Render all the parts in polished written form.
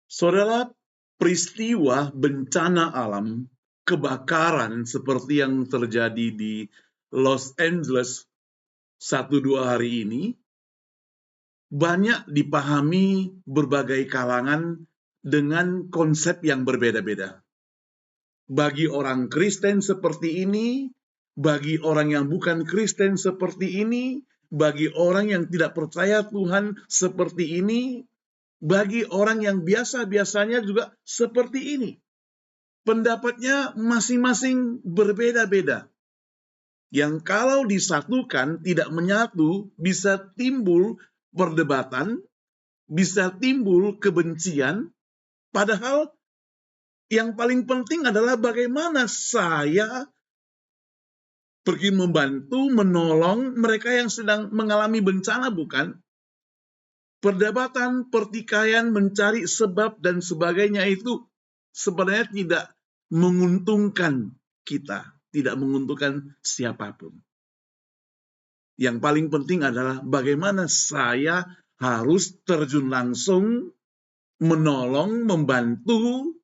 Saudara, peristiwa bencana alam, kebakaran seperti yang terjadi di Los Angeles 1-2 hari ini, banyak dipahami berbagai kalangan dengan konsep yang berbeda-beda. Bagi orang Kristen seperti ini, bagi orang yang bukan Kristen seperti ini, bagi orang yang tidak percaya Tuhan seperti ini, bagi orang yang biasa-biasanya juga seperti ini. Pendapatnya masing-masing berbeda-beda. Yang kalau disatukan tidak menyatu, bisa timbul perdebatan, bisa timbul kebencian, padahal yang paling penting adalah bagaimana saya pergi membantu, menolong mereka yang sedang mengalami bencana, bukan? Perdebatan, pertikaian, mencari sebab dan sebagainya itu sebenarnya tidak menguntungkan kita, tidak menguntungkan siapapun. Yang paling penting adalah bagaimana saya harus terjun langsung, menolong, membantu,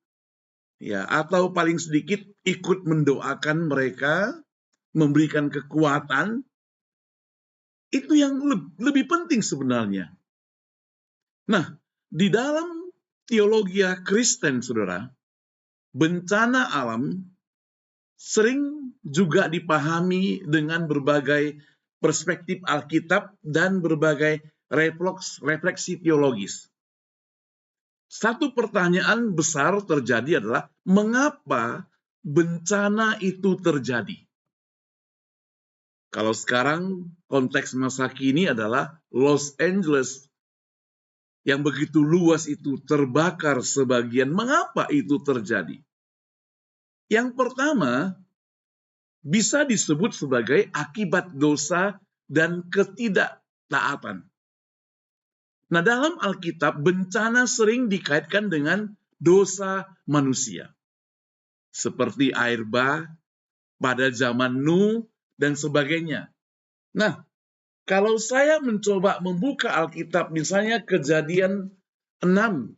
ya, atau paling sedikit ikut mendoakan mereka, memberikan kekuatan. Itu yang lebih penting sebenarnya. Nah, di dalam teologi Kristen, saudara, bencana alam sering juga dipahami dengan berbagai perspektif Alkitab dan berbagai refleksi teologis. Satu pertanyaan besar terjadi adalah, mengapa bencana itu terjadi? Kalau sekarang konteks masa kini adalah Los Angeles yang begitu luas itu terbakar sebagian. Mengapa itu terjadi? Yang pertama, bisa disebut sebagai akibat dosa dan ketidaktaatan. Nah, dalam Alkitab, bencana sering dikaitkan dengan dosa manusia. Seperti air bah pada zaman Nuh dan sebagainya. Nah, kalau saya mencoba membuka Alkitab, misalnya Kejadian 6,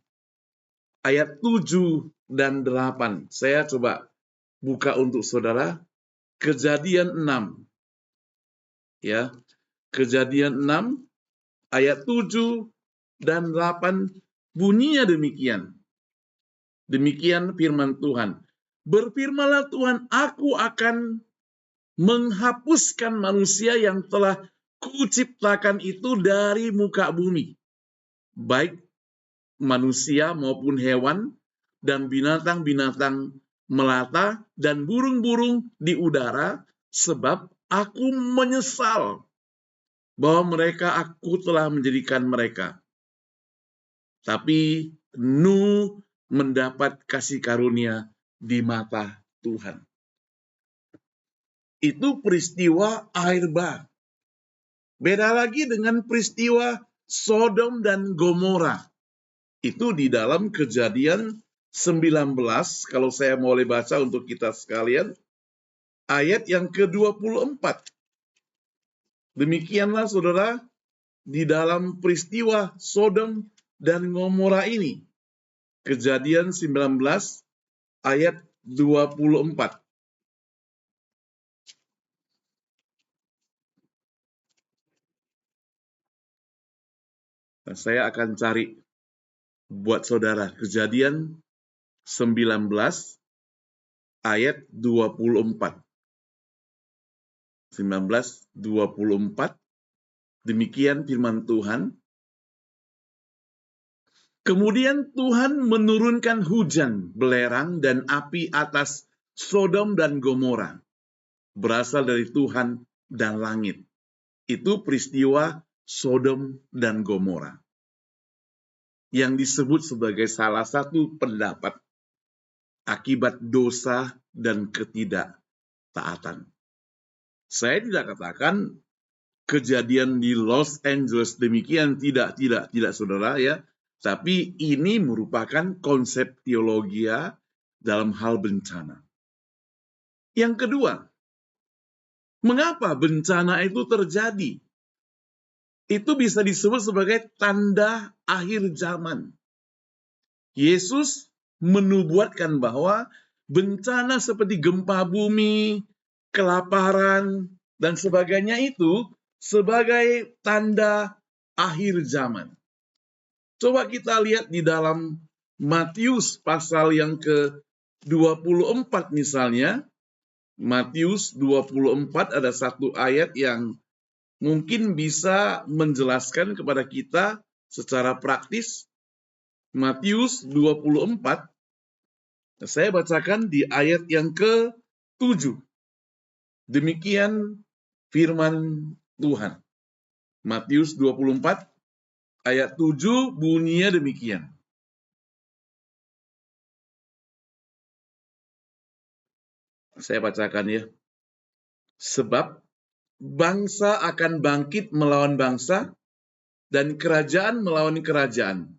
ayat 7 dan 8. Saya coba buka untuk saudara. Kejadian 6. Ya, Kejadian 6, ayat 7 dan 8, bunyinya demikian. Demikian firman Tuhan. Berfirmanlah Tuhan, aku akan menghapuskan manusia yang telah kuciptakan itu dari muka bumi, baik manusia maupun hewan, dan binatang-binatang melata, dan burung-burung di udara, sebab aku menyesal bahwa aku telah menjadikan mereka. Tapi Nuh mendapat kasih karunia di mata Tuhan. Itu peristiwa air bah. Beda lagi dengan peristiwa Sodom dan Gomora. Itu di dalam Kejadian 19, kalau saya boleh baca untuk kita sekalian, ayat yang ke-24. Demikianlah saudara, di dalam peristiwa Sodom dan Gomora ini. Kejadian 19, ayat 24. Nah, saya akan cari buat saudara. Kejadian 19, ayat 24. 19:24. Demikian firman Tuhan. Kemudian Tuhan menurunkan hujan, belerang, dan api atas Sodom dan Gomora, berasal dari Tuhan dan langit. Itu peristiwa Sodom dan Gomora, yang disebut sebagai salah satu pendapat akibat dosa dan ketidaktaatan. Saya tidak katakan kejadian di Los Angeles demikian, tidak saudara, ya. Tapi ini merupakan konsep teologi dalam hal bencana. Yang kedua, mengapa bencana itu terjadi? Itu bisa disebut sebagai tanda akhir zaman. Yesus menubuatkan bahwa bencana seperti gempa bumi, kelaparan, dan sebagainya itu sebagai tanda akhir zaman. Coba kita lihat di dalam Matius pasal yang ke-24 misalnya. Matius 24 ada satu ayat yang mungkin bisa menjelaskan kepada kita secara praktis. Matius 24, saya bacakan di ayat yang ke-7. Demikian firman Tuhan. Matius 24 ayat 7 bunyinya demikian. Saya bacakan ya. Sebab bangsa akan bangkit melawan bangsa, dan kerajaan melawan kerajaan.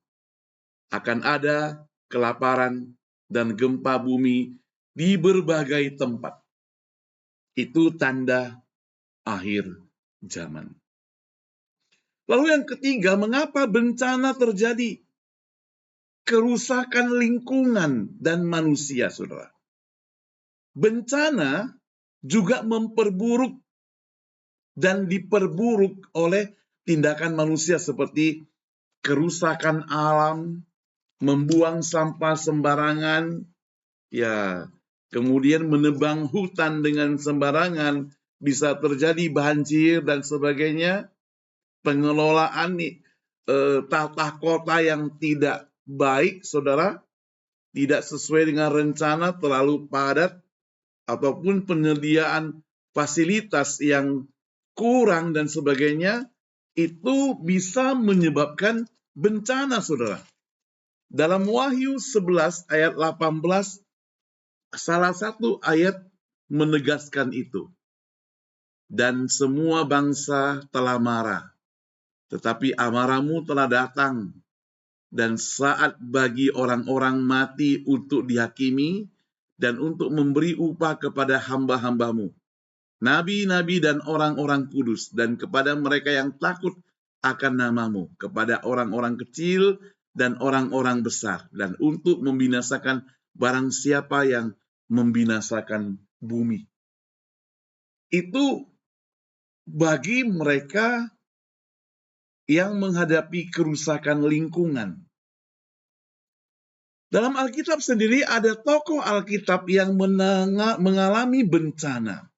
Akan ada kelaparan dan gempa bumi di berbagai tempat. Itu tanda akhir zaman. Lalu yang ketiga, mengapa bencana terjadi? Kerusakan lingkungan dan manusia, saudara. Bencana juga memperburuk dan diperburuk oleh tindakan manusia seperti kerusakan alam, membuang sampah sembarangan, ya, kemudian menebang hutan dengan sembarangan, bisa terjadi banjir dan sebagainya, pengelolaan tata kota yang tidak baik, saudara, tidak sesuai dengan rencana, terlalu padat, ataupun penyediaan fasilitas yang kurang dan sebagainya, itu bisa menyebabkan bencana, saudara. Dalam Wahyu 11 ayat 18, salah satu ayat menegaskan itu. Dan semua bangsa telah marah, tetapi amarahmu telah datang, dan saat bagi orang-orang mati untuk dihakimi, dan untuk memberi upah kepada hamba-hambamu, nabi-nabi dan orang-orang kudus, dan kepada mereka yang takut akan namamu, kepada orang-orang kecil dan orang-orang besar, dan untuk membinasakan barang siapa yang membinasakan bumi. Itu bagi mereka yang menghadapi kerusakan lingkungan. Dalam Alkitab sendiri ada tokoh Alkitab yang mengalami bencana,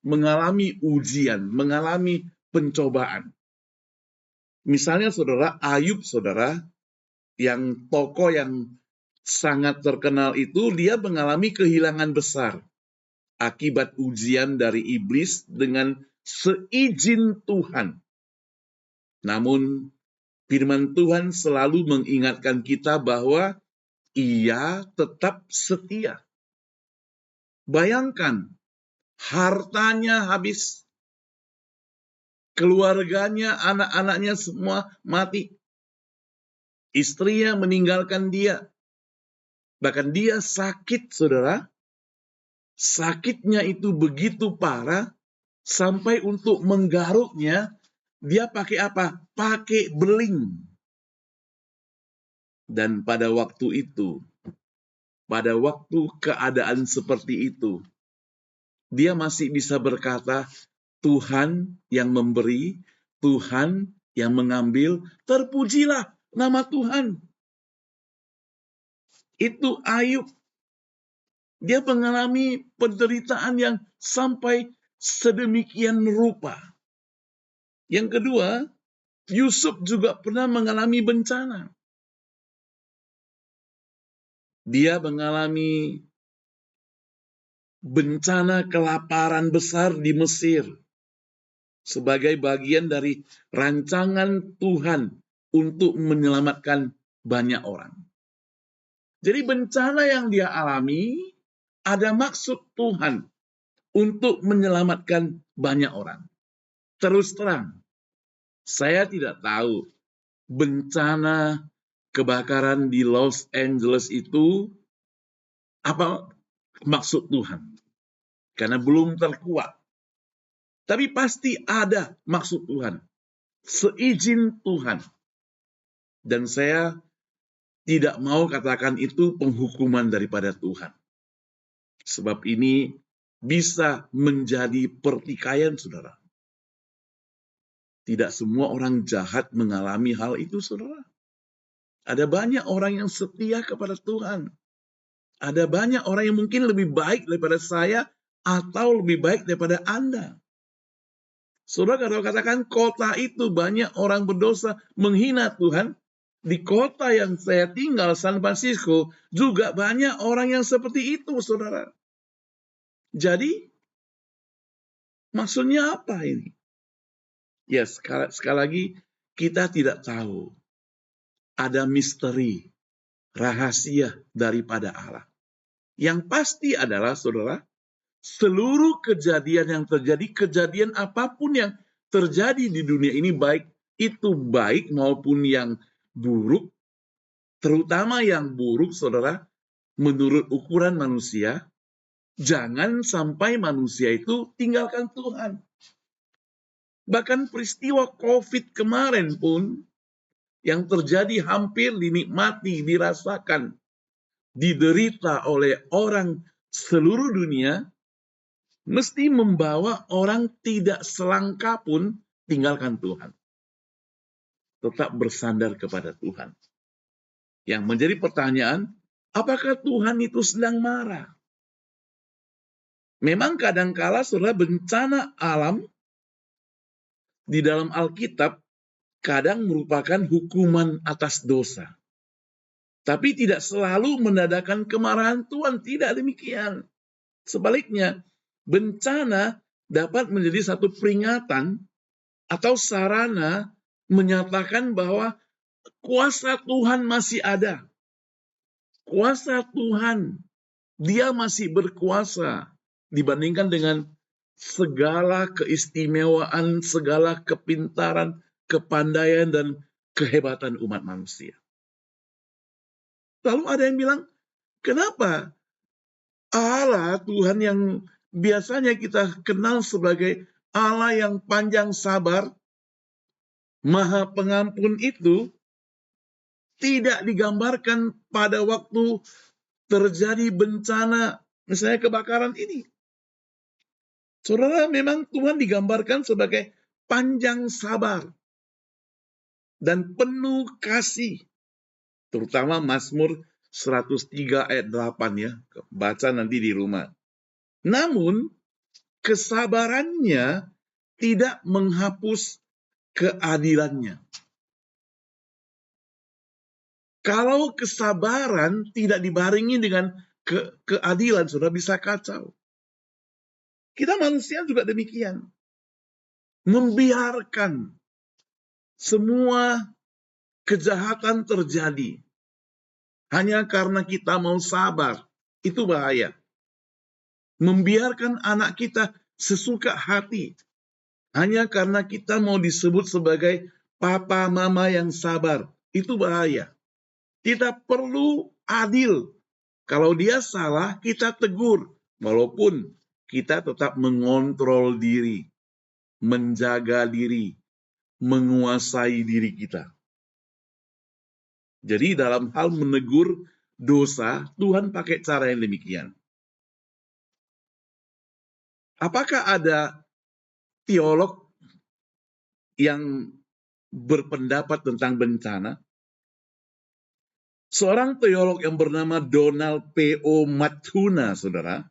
mengalami ujian, mengalami pencobaan. Misalnya saudara, Ayub, saudara, yang tokoh yang sangat terkenal itu, dia mengalami kehilangan besar akibat ujian dari iblis dengan seizin Tuhan. Namun firman Tuhan selalu mengingatkan kita bahwa ia tetap setia. Bayangkan, hartanya habis, keluarganya, anak-anaknya semua mati. Istrinya meninggalkan dia. Bahkan dia sakit, saudara. Sakitnya itu begitu parah, sampai untuk menggaruknya, dia pakai apa? Pakai beling. Dan pada waktu itu, pada waktu keadaan seperti itu, dia masih bisa berkata, Tuhan yang memberi, Tuhan yang mengambil, terpujilah nama Tuhan. Itu Ayub. Dia mengalami penderitaan yang sampai sedemikian rupa. Yang kedua, Yusuf juga pernah mengalami bencana. Dia mengalami bencana kelaparan besar di Mesir sebagai bagian dari rancangan Tuhan untuk menyelamatkan banyak orang. Jadi bencana yang dia alami ada maksud Tuhan untuk menyelamatkan banyak orang. Terus terang, saya tidak tahu bencana kebakaran di Los Angeles itu apa maksud Tuhan. Karena belum terkuak. Tapi pasti ada maksud Tuhan. Seizin Tuhan. Dan saya tidak mau katakan itu penghukuman daripada Tuhan. Sebab ini bisa menjadi pertikaian, saudara. Tidak semua orang jahat mengalami hal itu, saudara. Ada banyak orang yang setia kepada Tuhan. Ada banyak orang yang mungkin lebih baik daripada saya atau lebih baik daripada Anda. Saudara, kalau katakan kota itu banyak orang berdosa menghina Tuhan, di kota yang saya tinggal, San Francisco, juga banyak orang yang seperti itu, saudara. Jadi, maksudnya apa ini? Ya, sekali lagi, kita tidak tahu. Ada misteri, rahasia daripada Allah. Yang pasti adalah, saudara, seluruh kejadian yang terjadi, kejadian apapun yang terjadi di dunia ini, baik itu baik maupun yang buruk, terutama yang buruk, saudara, menurut ukuran manusia, jangan sampai manusia itu tinggalkan Tuhan. Bahkan peristiwa COVID kemarin pun, yang terjadi hampir dinikmati, dirasakan, diderita oleh orang seluruh dunia, mesti membawa orang tidak selangkah pun tinggalkan Tuhan. Tetap bersandar kepada Tuhan. Yang menjadi pertanyaan, apakah Tuhan itu sedang marah? Memang kadangkala saudara, bencana alam di dalam Alkitab kadang merupakan hukuman atas dosa. Tapi tidak selalu menandakan kemarahan Tuhan, tidak demikian. Sebaliknya, bencana dapat menjadi satu peringatan atau sarana menyatakan bahwa kuasa Tuhan masih ada. Kuasa Tuhan, Dia masih berkuasa dibandingkan dengan segala keistimewaan, segala kepintaran, kepandaian, dan kehebatan umat manusia. Lalu ada yang bilang, kenapa Allah Tuhan yang biasanya kita kenal sebagai Allah yang panjang sabar, Maha Pengampun itu tidak digambarkan pada waktu terjadi bencana, misalnya kebakaran ini. Saudara, memang Tuhan digambarkan sebagai panjang sabar dan penuh kasih. Terutama Mazmur 103 ayat 8 ya. Baca nanti di rumah. Namun, kesabarannya tidak menghapus keadilannya. Kalau kesabaran tidak dibarengi dengan keadilan, sudah bisa kacau. Kita manusia juga demikian. Membiarkan semua kejahatan terjadi hanya karena kita mau sabar, itu bahaya. Membiarkan anak kita sesuka hati hanya karena kita mau disebut sebagai papa mama yang sabar, itu bahaya. Kita perlu adil. Kalau dia salah, kita tegur. Walaupun kita tetap mengontrol diri, menjaga diri, menguasai diri kita. Jadi dalam hal menegur dosa, Tuhan pakai cara yang demikian. Apakah ada teolog yang berpendapat tentang bencana? Seorang teolog yang bernama Donald P.O. Matuna, saudara,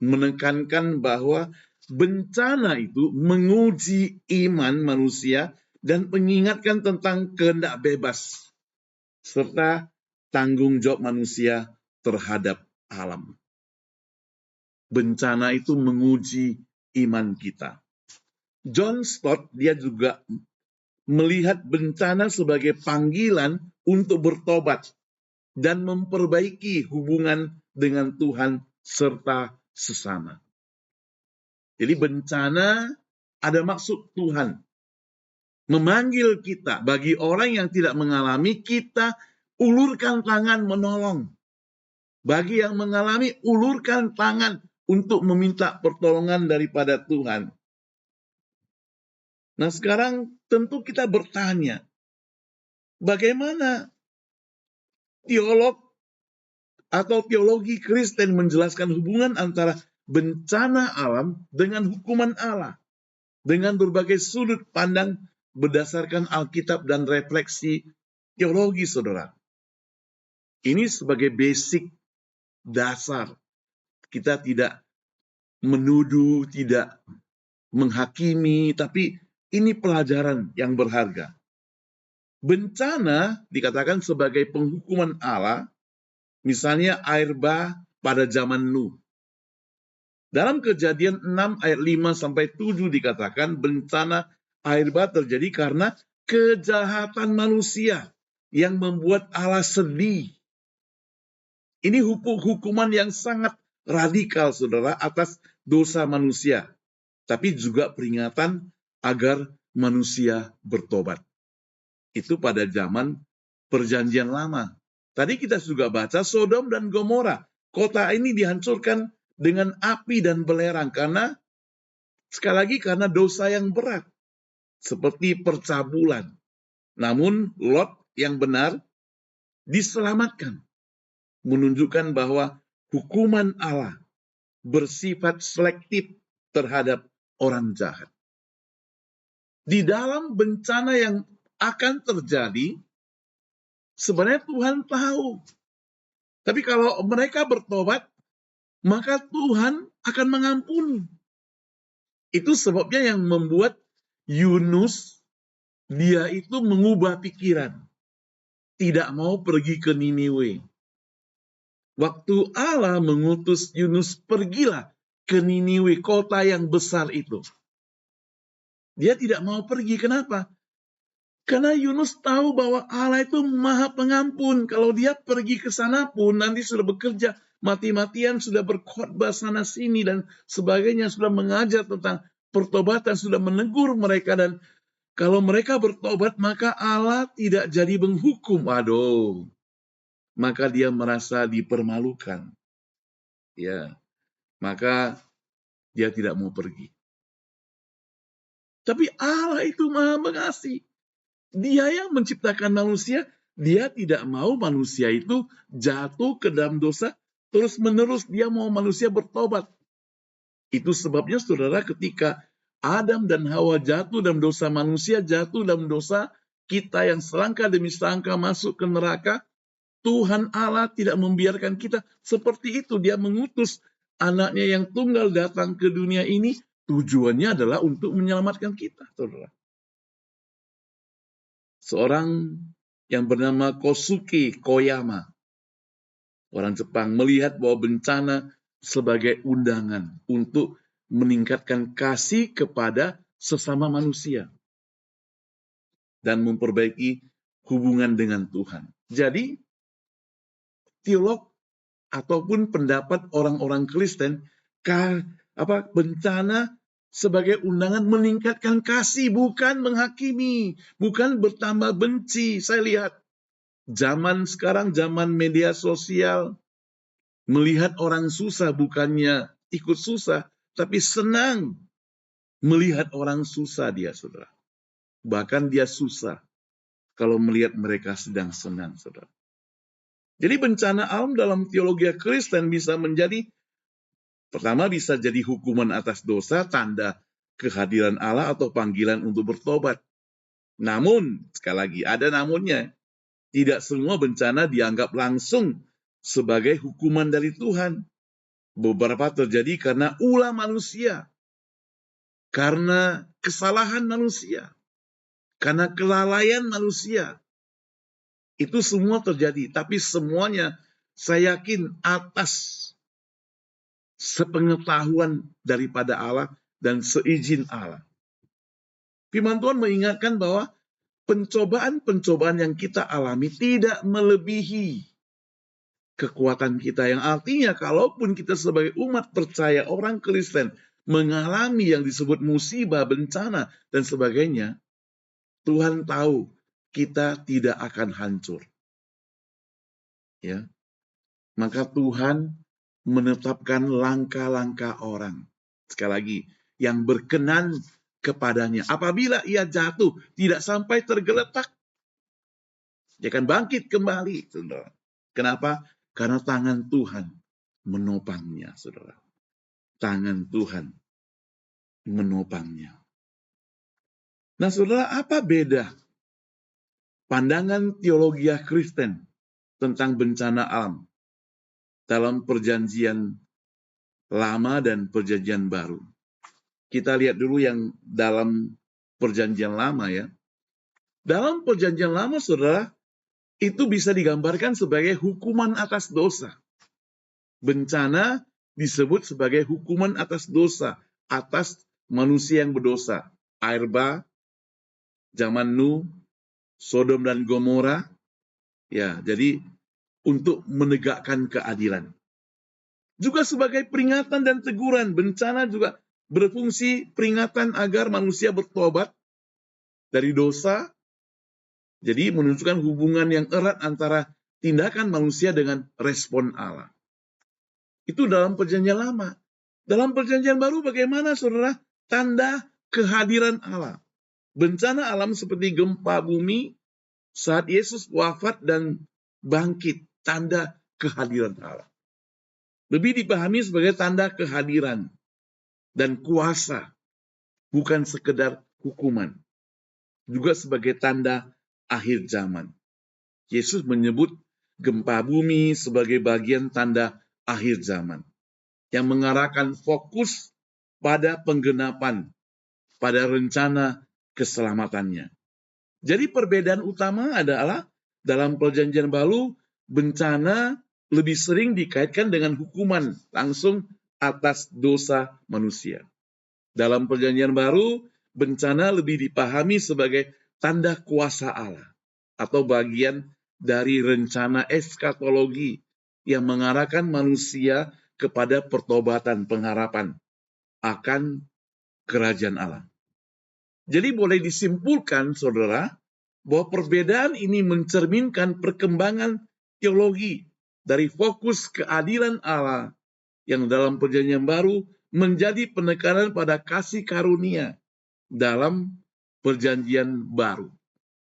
menekankan bahwa bencana itu menguji iman manusia dan mengingatkan tentang kehendak bebas serta tanggung jawab manusia terhadap alam. Bencana itu menguji iman kita. John Stott, dia juga melihat bencana sebagai panggilan untuk bertobat dan memperbaiki hubungan dengan Tuhan serta sesama. Jadi bencana ada maksud Tuhan memanggil kita. Bagi orang yang tidak mengalami, kita ulurkan tangan menolong. Bagi yang mengalami, ulurkan tangan untuk meminta pertolongan daripada Tuhan. Nah sekarang tentu kita bertanya, bagaimana teolog atau teologi Kristen menjelaskan hubungan antara bencana alam dengan hukuman Allah dengan berbagai sudut pandang berdasarkan Alkitab dan refleksi teologi, saudara. Ini sebagai basic dasar. Kita tidak menuduh, tidak menghakimi, tapi ini pelajaran yang berharga. Bencana dikatakan sebagai penghukuman Allah, misalnya air bah pada zaman Nuh. Dalam Kejadian 6 ayat 5-7 dikatakan bencana air bah terjadi karena kejahatan manusia yang membuat Allah sedih. Ini hukuman yang sangat radikal, saudara, atas dosa manusia. Tapi juga peringatan agar manusia bertobat. Itu pada zaman Perjanjian Lama. Tadi kita juga baca Sodom dan Gomora. Kota ini dihancurkan dengan api dan belerang karena sekali lagi karena dosa yang berat seperti percabulan. Namun Lot yang benar diselamatkan, menunjukkan bahwa hukuman Allah bersifat selektif terhadap orang jahat. Di dalam bencana yang akan terjadi, sebenarnya Tuhan tahu. Tapi kalau mereka bertobat, maka Tuhan akan mengampuni. Itu sebabnya yang membuat Yunus, dia itu mengubah pikiran. Tidak mau pergi ke Niniwe. Waktu Allah mengutus Yunus, pergilah ke Niniwe, kota yang besar itu. Dia tidak mau pergi. Kenapa? Karena Yunus tahu bahwa Allah itu maha pengampun. Kalau dia pergi ke sana pun nanti sudah bekerja mati-matian, sudah berkhotbah sana sini dan sebagainya, sudah mengajar tentang pertobatan, sudah menegur mereka, dan kalau mereka bertobat maka Allah tidak jadi menghukum. Aduh, maka dia merasa dipermalukan. Ya, maka dia tidak mau pergi. Tapi Allah itu maha mengasihi. Dia yang menciptakan manusia, dia tidak mau manusia itu jatuh ke dalam dosa, terus-menerus dia mau manusia bertobat. Itu sebabnya, saudara, ketika Adam dan Hawa jatuh dalam dosa, manusia jatuh dalam dosa, kita yang selangkah demi selangkah masuk ke neraka, Tuhan Allah tidak membiarkan kita seperti itu. Dia mengutus anaknya yang tunggal datang ke dunia ini, tujuannya adalah untuk menyelamatkan kita, saudara. Seorang yang bernama Kosuke Koyama, orang Jepang, melihat bahwa bencana sebagai undangan untuk meningkatkan kasih kepada sesama manusia dan memperbaiki hubungan dengan Tuhan. Jadi, teolog ataupun pendapat orang-orang Kristen, bencana sebagai undangan meningkatkan kasih, bukan menghakimi, bukan bertambah benci. Saya lihat zaman sekarang, zaman media sosial, melihat orang susah bukannya ikut susah, tapi senang melihat orang susah dia, saudara. Bahkan dia susah kalau melihat mereka sedang senang, saudara. Jadi bencana alam dalam teologi Kristen bisa menjadi, pertama bisa jadi hukuman atas dosa, tanda kehadiran Allah atau panggilan untuk bertobat. Namun, sekali lagi, ada namunnya. Tidak semua bencana dianggap langsung sebagai hukuman dari Tuhan. Beberapa terjadi karena ulah manusia, karena kesalahan manusia, karena kelalaian manusia. Itu semua terjadi, tapi semuanya saya yakin atas sepengetahuan daripada Allah dan seizin Allah. Firman Tuhan mengingatkan bahwa pencobaan-pencobaan yang kita alami tidak melebihi kekuatan kita, yang artinya kalaupun kita sebagai umat percaya, orang Kristen, mengalami yang disebut musibah, bencana, dan sebagainya, Tuhan tahu kita tidak akan hancur. Ya, maka Tuhan menetapkan langkah-langkah orang, sekali lagi, yang berkenan kepadanya. Apabila ia jatuh, tidak sampai tergeletak, dia akan bangkit kembali, saudara. Kenapa? Karena tangan Tuhan menopangnya, saudara. Tangan Tuhan menopangnya. Nah, saudara, apa beda pandangan teologi Kristen tentang bencana alam dalam perjanjian lama dan perjanjian baru? Kita lihat dulu yang dalam perjanjian lama ya. Dalam perjanjian lama, saudara, itu bisa digambarkan sebagai hukuman atas dosa. Bencana disebut sebagai hukuman atas dosa, atas manusia yang berdosa. Air bah, zaman Nuh, Sodom dan Gomora, ya, jadi untuk menegakkan keadilan. Juga sebagai peringatan dan teguran, bencana juga berfungsi peringatan agar manusia bertobat dari dosa. Jadi menunjukkan hubungan yang erat antara tindakan manusia dengan respon Allah. Itu dalam perjanjian lama. Dalam perjanjian baru bagaimana, saudara? Tanda kehadiran Allah. Bencana alam seperti gempa bumi saat Yesus wafat dan bangkit. Tanda kehadiran Allah. Lebih dipahami sebagai tanda kehadiran dan kuasa. Bukan sekedar hukuman. Juga sebagai tanda akhir zaman. Yesus menyebut gempa bumi sebagai bagian tanda akhir zaman yang mengarahkan fokus pada penggenapan, pada rencana keselamatannya. Jadi perbedaan utama adalah dalam perjanjian baru, bencana lebih sering dikaitkan dengan hukuman langsung atas dosa manusia. Dalam perjanjian baru, bencana lebih dipahami sebagai tanda kuasa Allah atau bagian dari rencana eskatologi yang mengarahkan manusia kepada pertobatan pengharapan akan kerajaan Allah. Jadi boleh disimpulkan, saudara, bahwa perbedaan ini mencerminkan perkembangan teologi dari fokus keadilan Allah yang dalam perjanjian baru menjadi penekanan pada kasih karunia dalam perjanjian baru.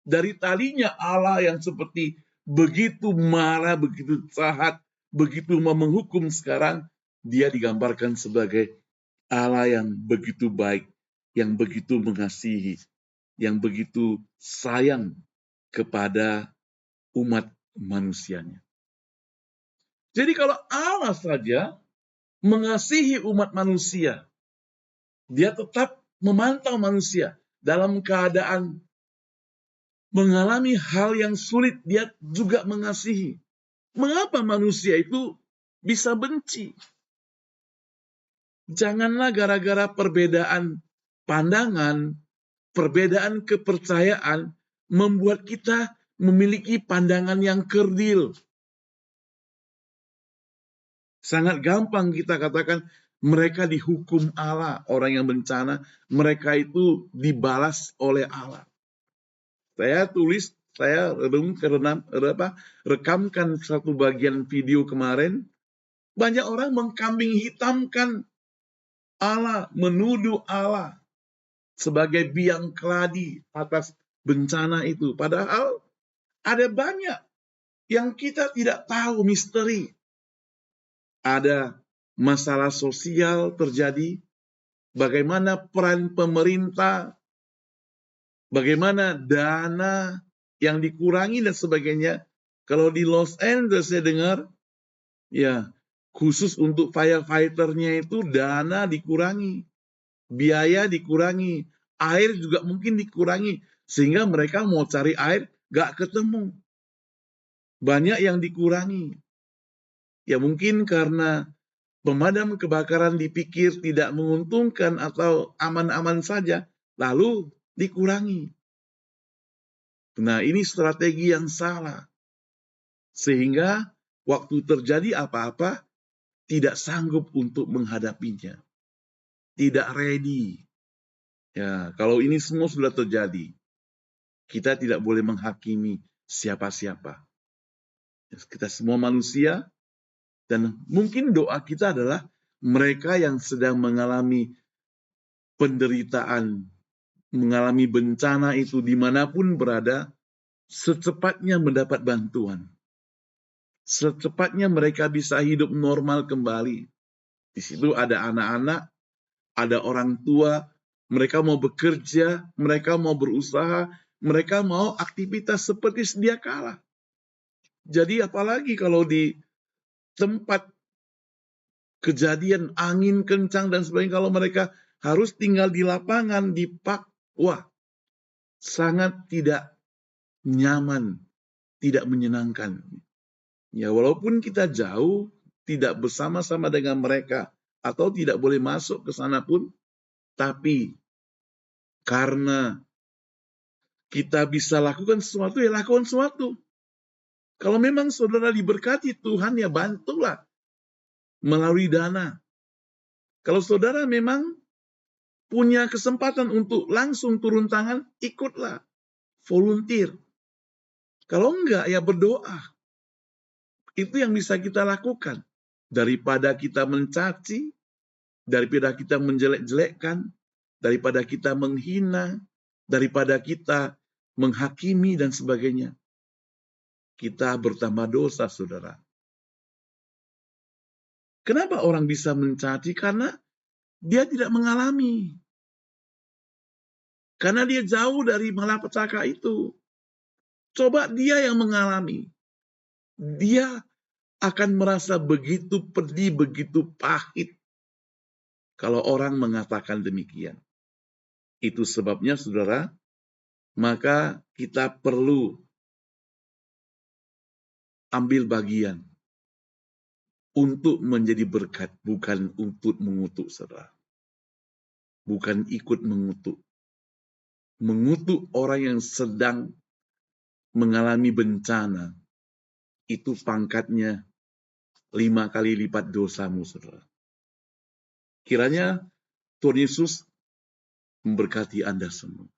Dari tadinya Allah yang seperti begitu marah, begitu jahat, begitu mau menghukum, sekarang dia digambarkan sebagai Allah yang begitu baik, yang begitu mengasihi, yang begitu sayang kepada umat manusianya. Jadi kalau Allah saja mengasihi umat manusia, dia tetap memantau manusia dalam keadaan mengalami hal yang sulit, dia juga mengasihi. Mengapa manusia itu bisa benci? Janganlah gara-gara perbedaan pandangan, perbedaan kepercayaan, membuat kita memiliki pandangan yang kerdil. Sangat gampang kita katakan mereka dihukum Allah, orang yang bencana, mereka itu dibalas oleh Allah. Saya rekamkan satu bagian video kemarin, banyak orang mengkambing hitamkan Allah, menuduh Allah sebagai biang keladi atas bencana itu. Padahal ada banyak yang kita tidak tahu, misteri. Ada masalah sosial terjadi, bagaimana peran pemerintah, bagaimana dana yang dikurangi dan sebagainya. Kalau di Los Angeles saya dengar, ya khusus untuk firefighternya itu dana dikurangi, biaya dikurangi, air juga mungkin dikurangi, sehingga mereka mau cari air gak ketemu. Banyak yang dikurangi. Ya mungkin karena pemadam kebakaran dipikir tidak menguntungkan atau aman-aman saja, lalu dikurangi. Nah, ini strategi yang salah. Sehingga waktu terjadi apa-apa, tidak sanggup untuk menghadapinya. Tidak ready. Ya, kalau ini semua sudah terjadi, kita tidak boleh menghakimi siapa-siapa. Kita semua manusia, dan mungkin doa kita adalah mereka yang sedang mengalami penderitaan, mengalami bencana itu dimanapun berada, secepatnya mendapat bantuan. secepatnya mereka bisa hidup normal kembali. Di situ ada anak-anak, ada orang tua, mereka mau bekerja, mereka mau berusaha, mereka mau aktivitas seperti sedia kala. Jadi apalagi kalau di tempat kejadian angin kencang dan sebagainya, kalau mereka harus tinggal di lapangan, di park, wah, sangat tidak nyaman, tidak menyenangkan. Ya, walaupun kita jauh, tidak bersama-sama dengan mereka, atau tidak boleh masuk ke sana pun, tapi karena kita bisa lakukan sesuatu, ya lakukan sesuatu. Kalau memang saudara diberkati Tuhan, ya bantulah melalui dana. Kalau saudara memang punya kesempatan untuk langsung turun tangan, ikutlah, volunteer. Kalau enggak, ya berdoa. Itu yang bisa kita lakukan. Daripada kita mencaci, daripada kita menjelek-jelekkan, daripada kita menghina, daripada kita menghakimi dan sebagainya. Kita bertambah dosa, saudara. Kenapa orang bisa mencaci? Karena dia tidak mengalami. Karena dia jauh dari malapetaka itu. Coba dia yang mengalami. Dia akan merasa begitu pedih, begitu pahit kalau orang mengatakan demikian. Itu sebabnya, saudara, maka kita perlu ambil bagian untuk menjadi berkat, bukan untuk mengutuk, saudara. Bukan ikut mengutuk. Mengutuk orang yang sedang mengalami bencana, itu pangkatnya 5 kali lipat dosamu, saudara. Kiranya Tuhan Yesus memberkati Anda semua.